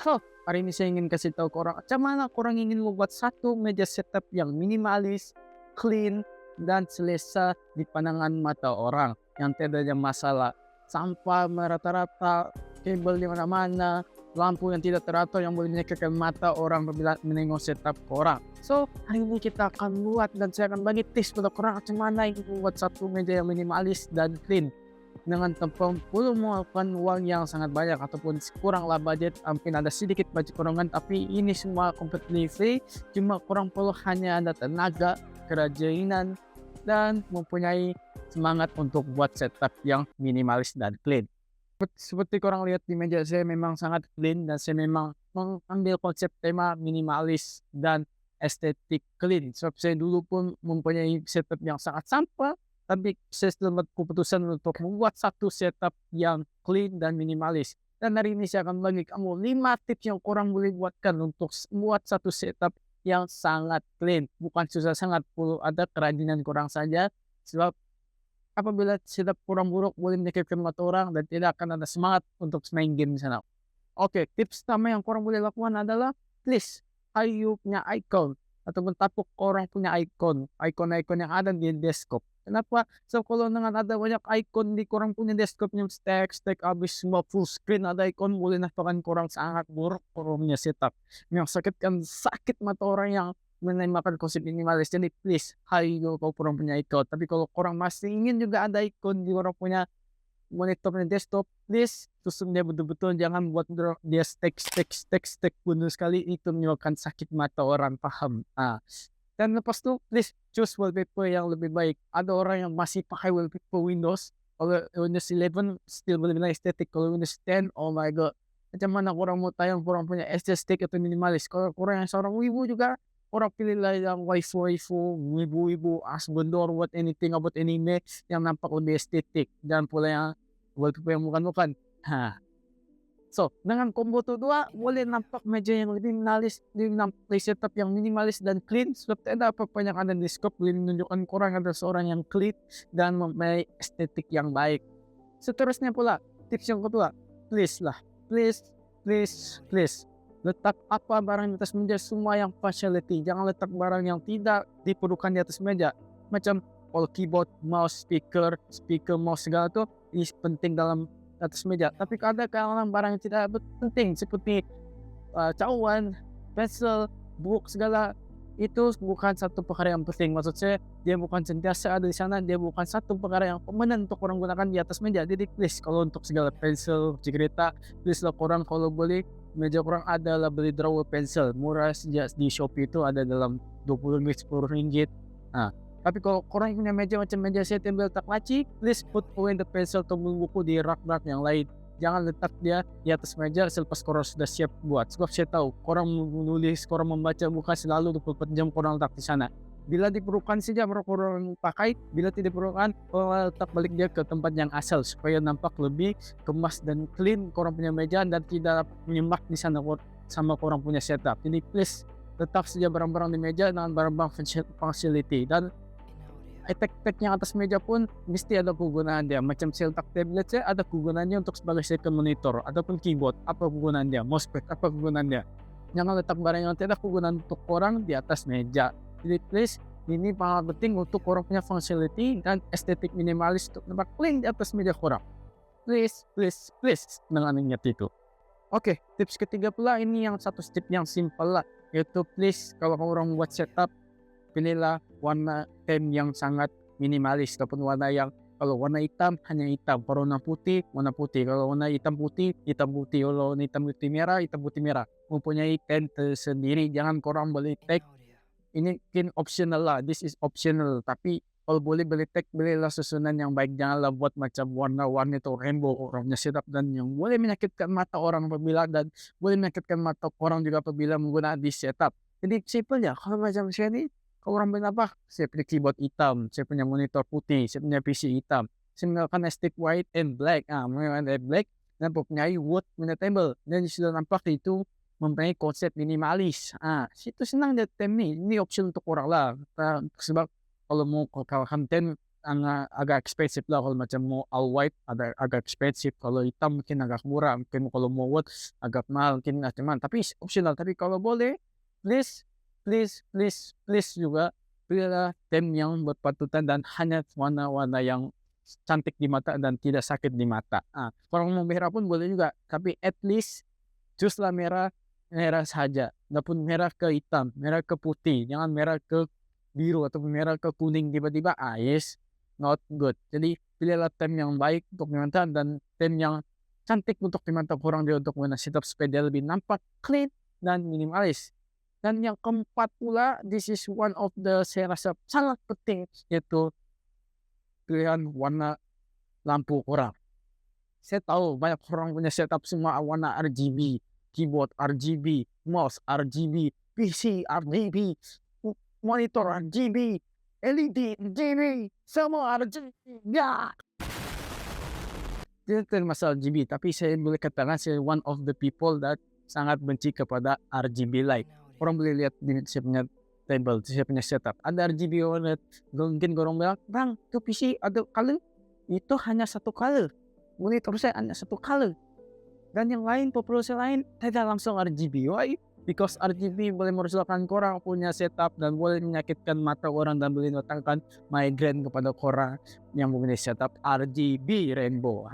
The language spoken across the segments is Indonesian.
So, hari ini saya ingin kasih tahu ke orang, macam mana korang ingin membuat satu meja setup yang minimalis, clean, dan selesa di pandangan mata orang yang tidak ada masalah. Sampah merata-rata, kabel di mana-mana, lampu yang tidak teratur yang boleh menyakitkan mata orang apabila menengok setup korang. So, hari ini kita akan buat dan saya akan bagi tips pada korang macam mana ingin membuat satu meja yang minimalis dan clean dengan tanpa perlu mengeluarkan uang yang sangat banyak ataupun kuranglah budget, mungkin ada sedikit budget kurangan, tapi ini semua completely free. Cuma kurang perlu hanya ada tenaga, kerajinan, dan mempunyai semangat untuk buat setup yang minimalis dan clean. Seperti korang lihat di meja saya memang sangat clean dan saya memang mengambil konsep tema minimalis dan estetik clean. Sebab saya dulu pun mempunyai setup yang sangat sampah, tapi saya selamat keputusan untuk membuat satu setup yang clean dan minimalis. Dan hari ini saya akan bagi kamu 5 tips yang korang boleh buatkan untuk membuat satu setup yang sangat clean. Bukan susah sangat, perlu ada kerajinan korang saja. Sebab apabila setup kurang buruk boleh menyakitkan mata orang dan tidak akan ada semangat untuk main game di sana. Oke, tips pertama yang korang boleh lakukan adalah please, ayo punya icon ataupun tapuk orang punya icon yang ada di desktop. Kenapa? So, kalau dengan ada banyak icon di korang punya desktop yang stack habis semua full screen ada icon, boleh nampakkan korang sangat buruk korang punya setup. Yang sakit mata orang yang menembakkan konsep minimalis. Jadi please, ayo kau korang punya icon. Tapi kalau korang masih ingin juga ada icon di korang punya monitor dan desktop, please susun dia betul-betul, jangan buat dia stack bunuh sekali, itu menyebabkan sakit mata orang, paham. Dan lepas tu please choose wallpaper yang lebih baik. Ada orang yang masih pakai wallpaper Windows, kalau Windows 11 still boleh bilang estetik, kalau Windows 10 oh my god, macam mana korang mau tayang korang punya estetik atau minimalis? Kalau korang yang seorang wibu juga, orang pilihlah yang waifu wibu asbendor what anything about anime yang nampak lebih estetik dan pula yang wallpaper yang bukan. So, dengan combo tu dua, boleh nampak meja yang lebih minimalis, play setup yang minimalis dan clean. Sebab tidak ada apa-apa yang ada di scope, boleh menunjukkan korang ada seorang yang clean dan mempunyai estetik yang baik. Seterusnya pula, tips yang kedua, please, letak apa barang di atas meja, semua yang facility. Jangan letak barang yang tidak diperlukan di atas meja. Macam all keyboard, mouse, speaker, mouse segala tu, ini penting dalam atas meja. Tapi ada kalangan barang yang tidak penting seperti cawan, pensel, buku segala, itu bukan satu perkara yang penting. Maksud saya, dia bukan sentiasa ada di sana, dia bukan satu perkara yang permanen untuk orang gunakan di atas meja. Jadi please, kalau untuk segala pensel, cerita, please lah korang kalau boleh meja korang adalah beli drawer pensel murah sejak di Shopee, itu ada dalam 20 ringgit, 10 ringgit. Tapi kalau korang punya meja macam meja saya tembel tak laci, please put away the pencil atau buku di rak-rak yang lain. Jangan letak dia di atas meja selepas korang sudah siap buat. Sebab saya tahu korang menulis, korang membaca bukan selalu 24 jam korang letak di sana. Bila diperlukan saja baru korang pakai, bila tidak diperlukan korang letak balik dia ke tempat yang asal supaya nampak lebih kemas dan clean korang punya meja dan tidak menyemak di sana sama korang punya setup. Jadi please letak saja barang-barang di meja dengan barang-barang facility. Dan iPad yang atas meja pun mesti ada kegunaan dia. Macam saya letak tablet, saya ada kegunaannya untuk sebagai second monitor ataupun keyboard, apa kegunaan dia, mousepad apa kegunaan dia. Jangan letak barang yang tidak kegunaan untuk orang di atas meja. Jadi please, ini sangat penting untuk orang punya functionality dan estetik minimalis untuk nampak clean di atas meja korang. Please dengan ingat itu. Oke, tips ketiga pula, ini yang satu step yang simple lah, yaitu please kalau orang buat setup, pilihlah warna tone yang sangat minimalis ataupun warna yang, kalau warna hitam hanya hitam, kalau warna putih warna putih, kalau warna hitam putih, kalau warna hitam putih merah, mempunyai tone tersendiri. Jangan korang boleh tag, ini mungkin optional lah, this is optional, tapi kalau boleh tag, belilah susunan yang baik. Janganlah buat macam warna-warni atau rainbow orangnya setup dan yang boleh menyakitkan mata orang apabila, dan boleh menyakitkan mata orang juga apabila menggunakan di setup. Jadi simple ya, kalau macam saya ni, kalau orang bilang apa? Saya punya keyboard hitam, saya punya monitor putih, saya punya PC hitam. Saya menggunakan stick white and black. Menggunakan black dan mempunyai wood punya table. Dan sudah nampak itu mempunyai konsep minimalis. Situ senang dia tem ni. Ini option untuk orang lah. Sebab kalau mau kalahkan tem, agak expensive lah kalau macam mau all white agak expensive, kalau hitam mungkin agak murah, mungkin kalau mau wood agak mahal mungkin cuman tapi optional. Tapi kalau boleh please please juga pilihlah tem yang berpatutan dan hanya warna-warna yang cantik di mata dan tidak sakit di mata. Kalau mau merah pun boleh juga, tapi at least choose-lah merah saja. Nggak pun merah ke hitam, merah ke putih, jangan merah ke biru atau merah ke kuning tiba-tiba. Yes, not good. Jadi pilihlah tem yang baik untuk di mata dan tem yang cantik untuk di mata kurang dia untuk menggunakan setup supaya dia lebih nampak clean dan minimalis. Dan yang keempat pula, this is one of the saya rasa sangat penting, yaitu pilihan warna lampu kurang. Saya tahu banyak orang punya setup semua warna RGB, keyboard RGB, mouse RGB, PC RGB, monitor RGB, LED RGB, semua RGB. Ya, tidak masalah RGB, tapi saya boleh katakan saya one of the people that sangat benci kepada RGB light. Orang boleh lihat di saya punya table, saya punya setup, ada RGB warna. Mungkin orang bilang, bang, itu PC ada color, itu hanya satu color. Monitor saya hanya satu color. Dan yang lain, populasi lain, tidak langsung RGB. Why? Because RGB boleh merusakkan korang punya setup dan boleh menyakitkan mata orang dan boleh mendatangkan migraine kepada korang yang mempunyai setup RGB rainbow.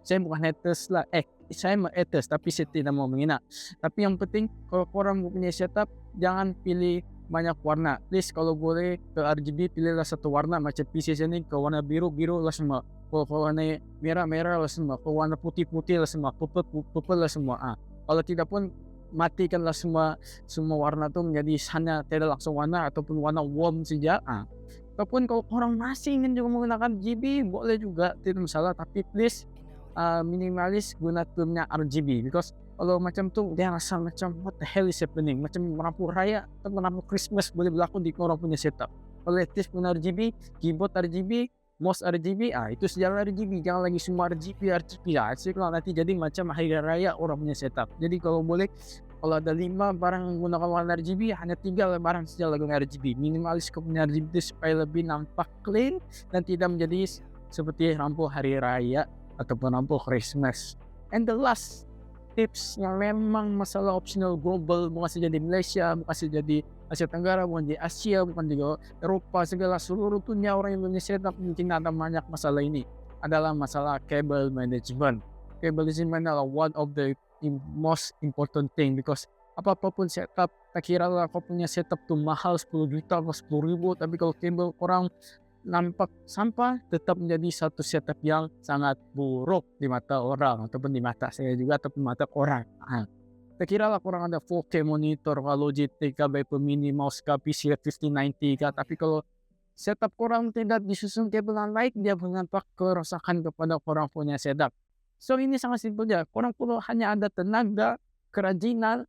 Saya bukan haters lah. Saya haters tapi saya tidak mau menghina. Tapi yang penting kalau korang mempunyai setup, jangan pilih banyak warna. Please kalau boleh ke RGB pilihlah satu warna. Macam PC sini ke warna biru lah semua. Kalau warna merah lah semua. Kalau warna putih lah semua. Purple lah semua. Kalau tidak pun matikanlah semua warna tuh menjadi hanya tidak langsung warna ataupun warna warm saja. Ataupun kalau orang masih ingin juga menggunakan RGB boleh juga, tidak masalah, tapi please minimalis guna termnya RGB, because kalau macam tuh dia rasa macam what the hell is happening, macam lampu raya atau lampu Christmas boleh berlaku di orang punya setup. Kalau aktif guna RGB, keyboard RGB, mouse RGB, itu sejarah RGB, jangan lagi semua RGB ya. Kalau nanti jadi macam hari raya orang punya setup. Jadi kalau boleh, kalau ada 5 barang menggunakan warna RGB, hanya 3 barang saja lagu RGB. Minimalis punya RGB itu supaya lebih nampak clean dan tidak menjadi seperti lampu hari raya ataupun lampu Christmas. And the last tips yang memang masalah optional global, bukan saja di Malaysia, bukan saja di Asia Tenggara, bukan di Asia, bukan di Eropa, segala seluruh dunia orang Indonesia tak mungkin ada banyak masalah ini, adalah masalah cable management. Cable management adalah one of the most important thing, because apapun setup, tak kira lah kau punya setup tuh mahal 10 juta atau 10 ribu, tapi kalau cable kurang nampak sampah, tetap menjadi satu setup yang sangat buruk di mata orang, ataupun di mata saya juga, ataupun mata orang. Tak kira lah kurang ada 4K monitor, Logitech, Viper Mini, mouse, PC 5090, tapi kalau setup kurang tidak disusun kabel yang baik, dia berdampak kerusakan kepada orang punya setup. So ini sangat simpel aja, korang perlu hanya ada tenaga, kerajinan,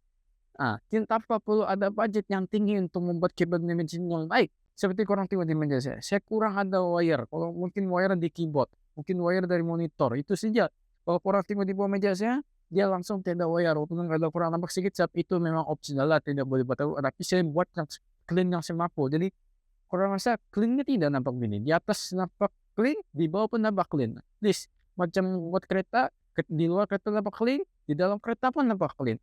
tanpa perlu ada budget yang tinggi untuk membuat kabel management yang baik. Seperti korang tengok di meja saya kurang ada wire. Kalau mungkin wire di keyboard, mungkin wire dari monitor, itu saja. Kalau korang tengok di bawah meja saya, dia langsung tidak wire. Walaupun ada kurang nampak sedikit, sebab itu memang optional lah, tidak boleh buat. Tapi saya buat yang clean yang saya mampu. Jadi korang rasa cleannya tidak nampak begini. Di atas nampak clean, di bawah pun nampak clean. Please, macam buat kereta, di luar kereta nampak clean, di dalam kereta pun nampak clean.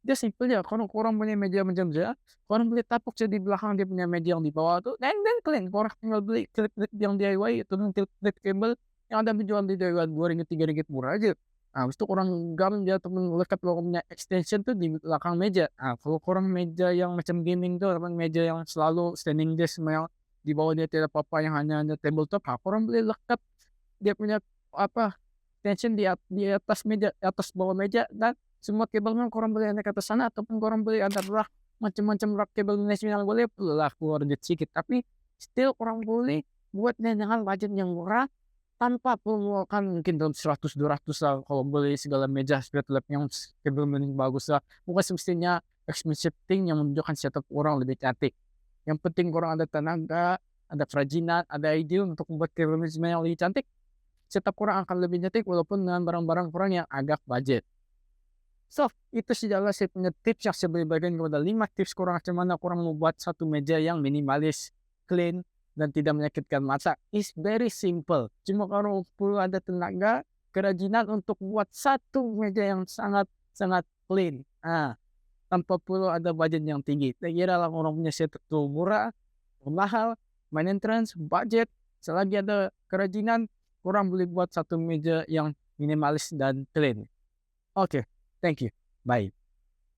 Dia simple aja. Kalau korang punya meja macam saya, korang beli tapuk saya di belakang dia punya meja yang di bawah tuh, dan clean. Korang tinggal beli clip yang DIY itu, clip cable yang ada menjual di DIY 2 ringgit 3 ringgit murah aja. Habis itu korang gam dia atau melekat kalau punya extension tuh di belakang meja. Kalau korang meja yang macam gaming tuh, meja yang selalu standing desk, yang di bawah dia tidak apa-apa, yang hanya tabletop, korang beli lekat dia punya extension di atas meja, atas bawah meja, dan semua kabelnya korang boleh naik ke atas sana, ataupun korang boleh ada rak, macam-macam rak kabel management yang boleh lah keluar sedikit, tapi still korang boleh buatnya dengan budget yang murah tanpa pengeluaran mungkin dalam 100-200 lah. Kalau boleh segala meja spirit lab yang kabel management bagus lah, bukan semestinya expensive thing yang menunjukkan setup orang lebih cantik. Yang penting korang ada tenaga, ada kerajinan, ada ide untuk membuat kabel management yang lebih cantik. Setup korang akan lebih cantik walaupun dengan barang-barang korang yang agak budget. So, itu sajalah saya punya tips yang saya beri bagian kepada 5 tips korang macam mana korang membuat satu meja yang minimalis, clean, dan tidak menyakitkan mata. It's very simple. Cuma kalau perlu ada tenaga, kerajinan untuk buat satu meja yang sangat clean. Tanpa perlu ada budget yang tinggi. Tak kira lah orang punya setup tu murah, mahal, maintenance, budget, selagi ada kerajinan, kurang boleh buat satu meja yang minimalis dan clean. Okay, thank you. Bye.